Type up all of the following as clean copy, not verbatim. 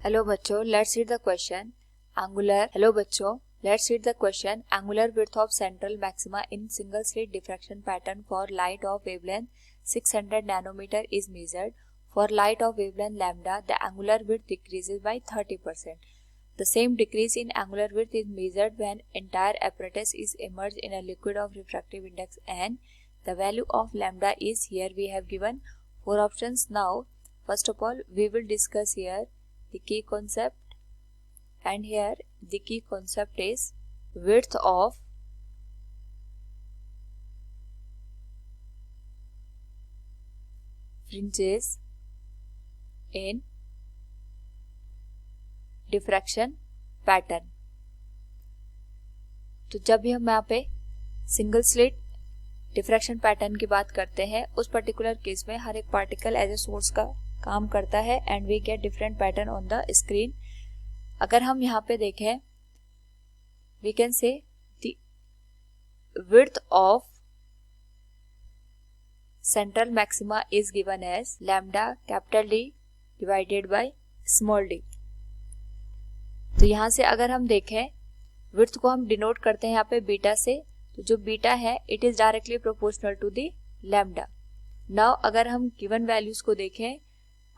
Hello बच्चों, let's read the question. Angular width of central maxima in single slit diffraction pattern for light of wavelength 600 nanometre is measured. For light of wavelength lambda the angular width decreases by 30%. The same decrease in angular width is measured when entire apparatus is immersed in a liquid of refractive index n. The value of lambda is here. We have given 4 options. Now first of all we will discuss here the key concept, and here the key concept is width of fringes in diffraction pattern. तो जब भी हम यहाँ पे single slit diffraction pattern की बात करते हैं, उस पर्टिकुलर केस में हर एक पार्टिकल एज ए सोर्स का काम करता है and we get different pattern on the screen. अगर हम यहाँ पे देखें, we can say the width of central maxima is given as lambda capital D divided by small D. तो यहाँ से अगर हम देखें, विड्थ को हम डिनोट करते हैं यहाँ पे बीटा से. तो जो बीटा है it is directly proportional to the lambda. Now अगर हम गिवन वैल्यूज को देखें,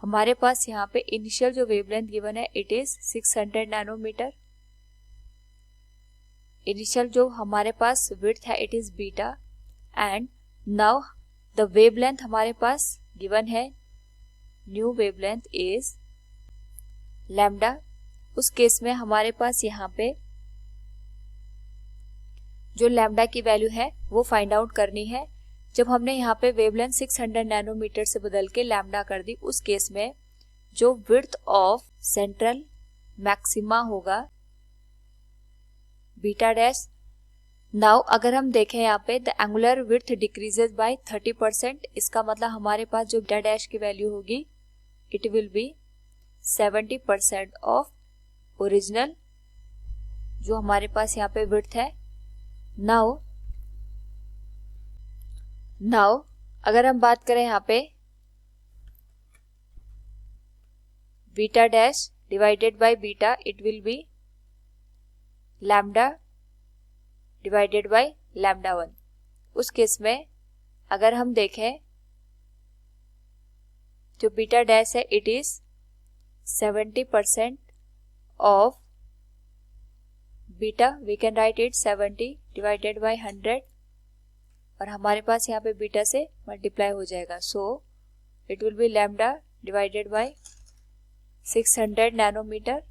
हमारे पास यहाँ पे इनिशियल जो वेवलेंथ गिवन है इट इज 600 नैनोमीटर. इनिशियल जो हमारे पास विड्थ है it is beta, and now the wavelength हमारे पास गिवन है, न्यू वेवलेंथ इज लैम्डा. उस केस में हमारे पास यहाँ पे जो लैम्डा की वैल्यू है वो फाइंड आउट करनी है. जब हमने यहाँ पे वेवलेंथ 600 नैनोमीटर से बदल के लैम्डा कर दी, उस केस में जो विड्थ ऑफ सेंट्रल मैक्सिमा होगा बीटा डैश. नाउ अगर हम देखें यहाँ पे the angular width decreases by 30%. इसका मतलब हमारे पास जो बीटा डैश की वैल्यू होगी it will B 70% of original जो हमारे पास यहाँ पे विड्थ है. नाउ अगर हम बात करें यहाँ पे beta dash divided by beta, it will be lambda divided by lambda 1. उस केस में अगर हम देखें जो बीटा डैश है it is 70% of beta. We can write it 70 divided by 100 और हमारे पास यहाँ पे बीटा से मल्टीप्लाई हो जाएगा. So it will be lambda divided by 600 nanometre.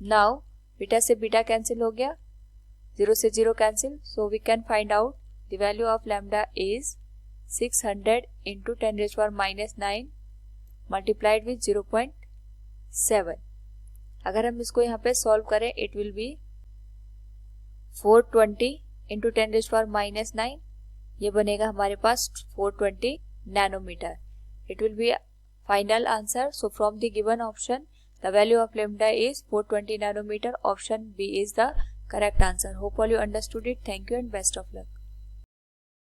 Now beta से बीटा कैंसिल हो गया, 0 से 0 cancel. So we can find out the value of lambda is 600 into 10⁻⁹ multiplied with 0.7. अगर हम इसको यहाँ पे सॉल्व करें इट विल बी 420 इंटू 10⁻⁹. ये बनेगा हमारे पास 420 nanometre. It will be final answer. So from the given option the value of lambda is 420 nanometre. Option B is the correct answer. Hope all you understood it. Thank you and best of luck.